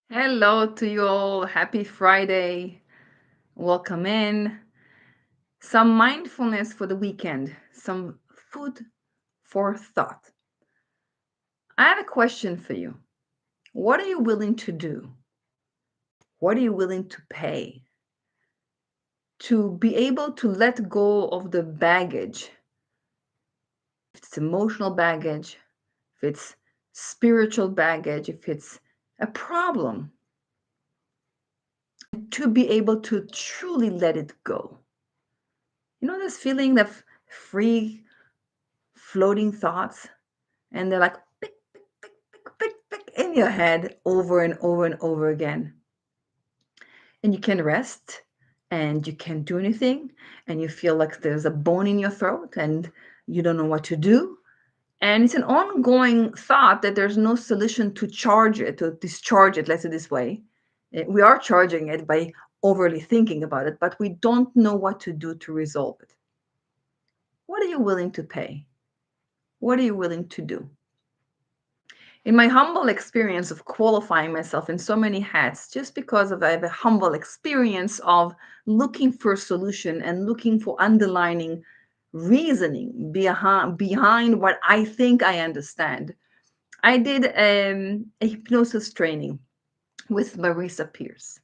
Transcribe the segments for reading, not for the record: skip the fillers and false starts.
Hello to you all. Happy Friday. Welcome in. Some mindfulness for the weekend, some food for thought. I have a question for you. What are you willing to do? What are you willing to pay to be able to let go of the baggage? If it's emotional baggage, if it's spiritual baggage, if it's a problem, to be able to truly let it go. You know this feeling of free floating thoughts, and they're like pick, pick, pick, pick, pick, pick in your head over and over and over again. And you can rest and you can't do anything, and you feel like there's a bone in your throat and you don't know what to do. And it's an ongoing thought that there's no solution to charge it, to discharge it, let's say this way. We are charging it by overly thinking about it, but we don't know what to do to resolve it. What are you willing to pay? What are you willing to do? In my humble experience of qualifying myself in so many hats, just because of I have a humble experience of looking for a solution and looking for underlining reasoning behind what I think I understand, I did a hypnosis training with Marisa Pierce.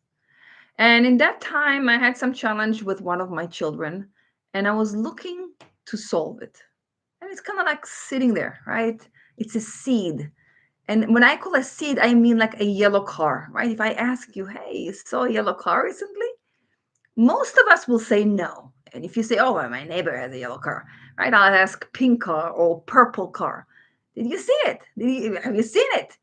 And in that time, I had some challenge with one of my children, and I was looking to solve it. And it's kind of like sitting there, right? It's a seed. And when I call a seed, I mean like a yellow car, right? If I ask you, hey, you saw a yellow car recently? Most of us will say no. And if you say, oh, well, my neighbor has a yellow car, right? I'll ask pink car or purple car. Did you see it? Have you seen it?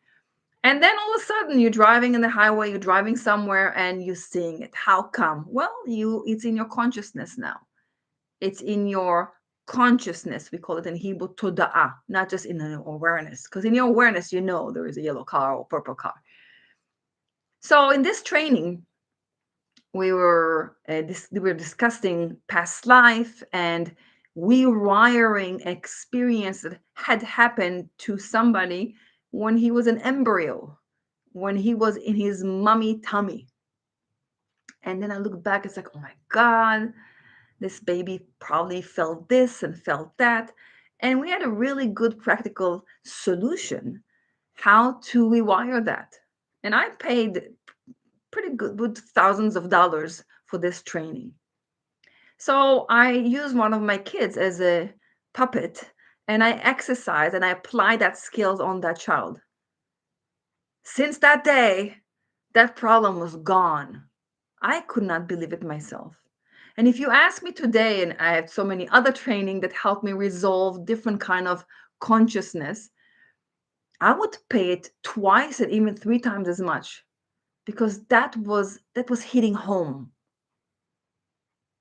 And then all of a sudden you're driving in the highway, you're driving somewhere and you're seeing it. How come? Well, it's in your consciousness now. It's in your consciousness. We call it in Hebrew toda'ah, not just in your awareness. Because in your awareness, you know there is a yellow car or purple car. So in this training, we were discussing past life and rewiring experience that had happened to somebody when he was an embryo, when he was in his mummy tummy. And then I look back, it's like, oh my God, this baby probably felt this and felt that. And we had a really good practical solution how to rewire that. And I paid pretty good thousands of dollars for this training. So I use one of my kids as a puppet, and I exercise and I apply that skills on that child. Since that day, that problem was gone. I could not believe it myself. And if you ask me today, and I have so many other training that help me resolve different kind of consciousness, I would pay it twice and even three times as much because that was hitting home.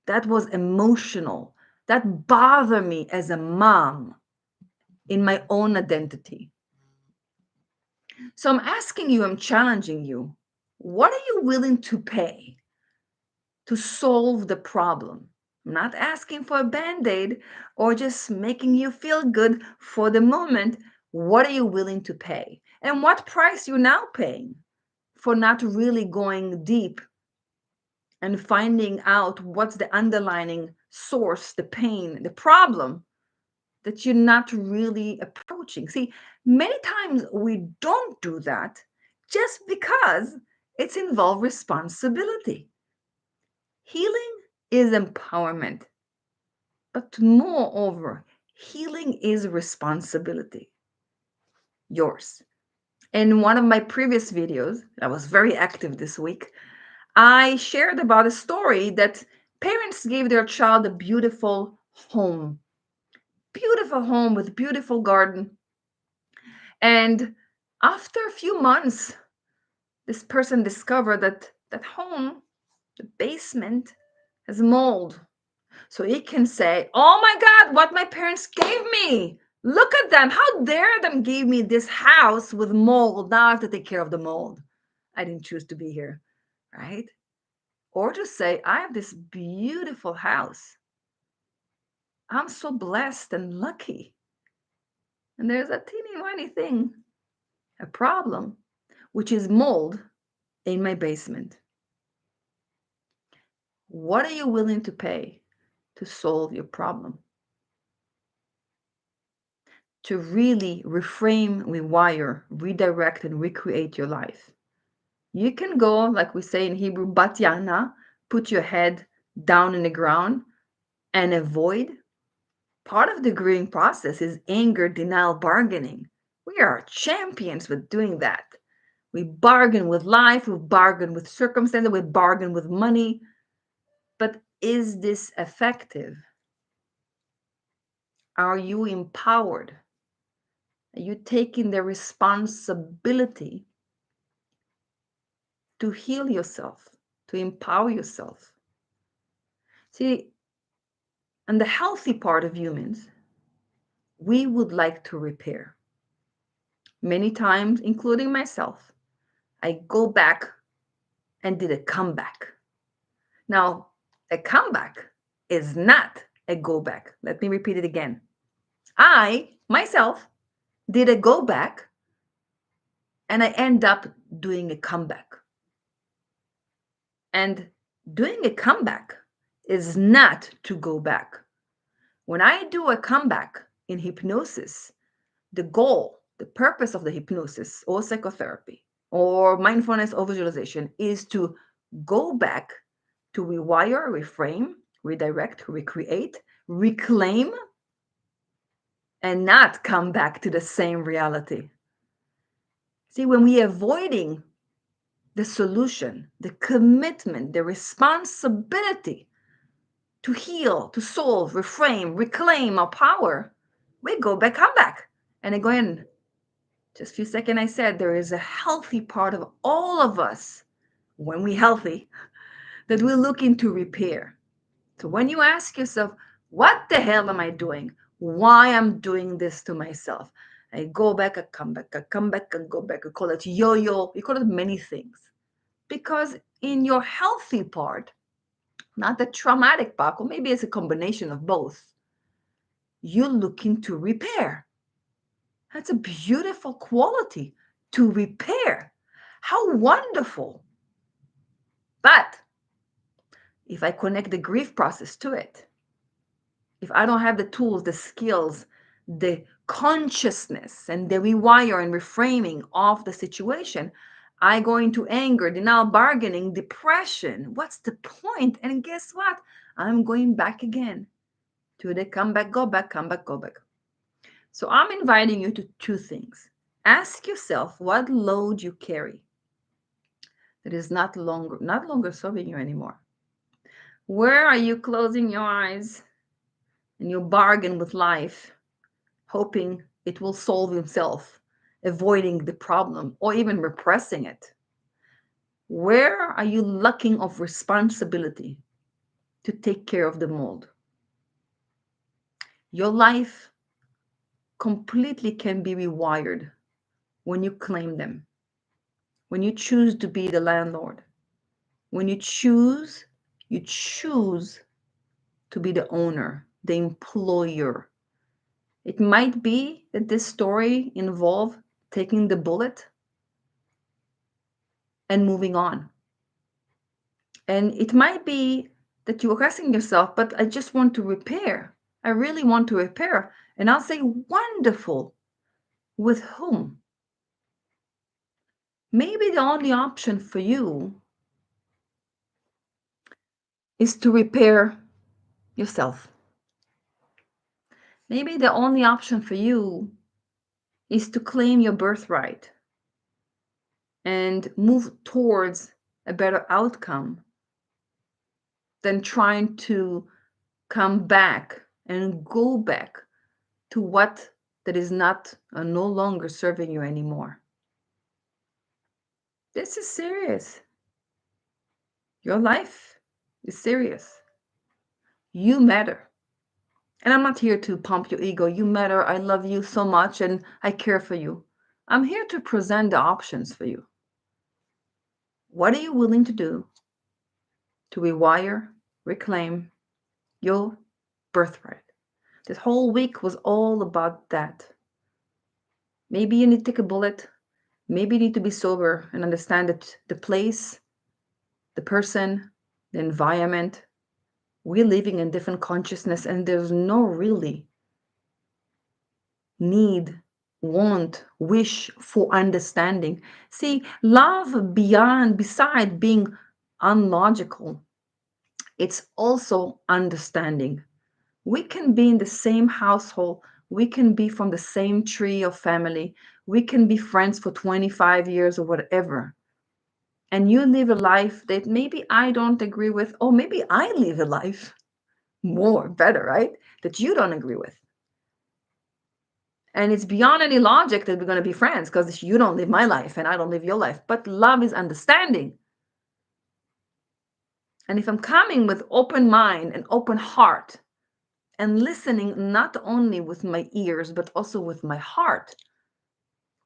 That was emotional. That bothered me as a mom in my own identity. So I'm asking you, I'm challenging you. What are you willing to pay to solve the problem? I'm not asking for a band aid or just making you feel good for the moment. What are you willing to pay? And what price you now paying for not really going deep and finding out what's the underlying source, the pain, the problem that you're not really approaching. See, many times we don't do that just because it's involved responsibility. Healing is empowerment, but moreover, healing is responsibility, yours. In one of my previous videos, I was very active this week, I shared about a story that parents gave their child a beautiful home with beautiful garden. And after a few months, this person discovered that that home, the basement, has mold. So he can say, oh my God, what my parents gave me. Look at them. How dare them give me this house with mold. Now I have to take care of the mold. I didn't choose to be here, right? Or to say, I have this beautiful house. I'm so blessed and lucky. And there's a teeny tiny thing, a problem, which is mold. in my basement. What are you willing to pay to solve your problem? To really reframe, rewire, redirect, and recreate your life. You can go, like we say in Hebrew, batyana, put your head down in the ground and avoid. Part of the grieving process is anger, denial, bargaining. We are champions with doing that. We bargain with life, we bargain with circumstances, we bargain with money. But is this effective? Are you empowered? Are you taking the responsibility to heal yourself, to empower yourself? See, and the healthy part of humans, we would like to repair. Many times, including myself, I go back and did a comeback. Now, a comeback is not a go back. Let me repeat it again. I, myself, did a go back and I end up doing a comeback. And doing a comeback is not to go back. When I do a comeback in hypnosis, the goal, the purpose of the hypnosis or psychotherapy or mindfulness or visualization is to go back to rewire, reframe, redirect, recreate, reclaim, and not come back to the same reality. See, when we avoiding the solution, the commitment, the responsibility to heal, to solve, reframe, reclaim our power, we go back, come back. And again, just a few seconds I said there is a healthy part of all of us when we healthy that we're looking to repair. So when you ask yourself, what the hell am I doing? Why I'm doing this to myself? I go back, I come back, I come back, I go back. We call it yo-yo. We call it many things. Because in your healthy part, not the traumatic part, or maybe it's a combination of both, you're looking to repair. That's a beautiful quality, to repair. How wonderful. But if I connect the grief process to it, if I don't have the tools, the skills, the consciousness, and the rewire and reframing of the situation, I go into anger, denial, bargaining, depression. What's the point? And guess what? I'm going back again to the come back, go back, come back, go back. So I'm inviting you to two things. Ask yourself what load you carry that is not longer serving you anymore. Where are you closing your eyes and you bargain with life, hoping it will solve itself, avoiding the problem or even repressing it? Where are you lacking of responsibility to take care of the mold? Your life completely can be rewired when you claim them, when you choose to be the landlord, when you choose to be the owner, the employer. It might be that this story involves taking the bullet and moving on. And it might be that you're asking yourself, but I just want to repair. I really want to repair. And I'll say, wonderful. With whom? Maybe the only option for you is to repair yourself. Maybe the only option for you is to claim your birthright and move towards a better outcome than trying to come back and go back to what that is not no longer serving you anymore. This is serious. Your life is serious. You matter. And I'm not here to pump your ego. You matter. I love you so much and I care for you. I'm here to present the options for you. What are you willing to do to rewire, reclaim your birthright? This whole week was all about that. Maybe you need to take a bullet. Maybe you need to be sober and understand that the place, the person, the environment, we're living in different consciousness, and there's no really need, want, wish for understanding. See, love beyond, beside being unlogical, it's also understanding. We can be in the same household, we can be from the same tree of family, we can be friends for 25 years or whatever. And you live a life that maybe I don't agree with, or maybe I live a life more better, right? That you don't agree with. And it's beyond any logic that we're going to be friends because you don't live my life and I don't live your life. But love is understanding. And if I'm coming with open mind and open heart and listening not only with my ears, but also with my heart,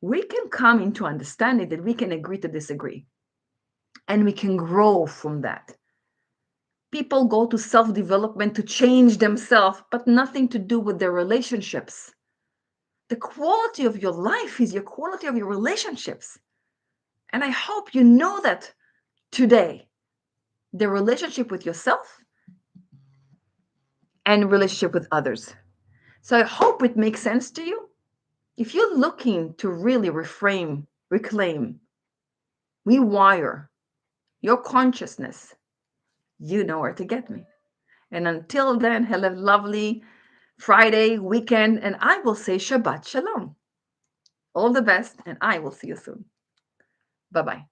we can come into understanding that we can agree to disagree and we can grow from that. People go to self development to change themselves, but nothing to do with their relationships. The quality of your life is your quality of your relationships. And I hope you know that today. The relationship with yourself and relationship with others. So I hope it makes sense to you. If you're looking to really reframe, reclaim, rewire your consciousness, you know where to get me. And until then, have a lovely Friday weekend, and I will say Shabbat Shalom. All the best, and I will see you soon. Bye bye.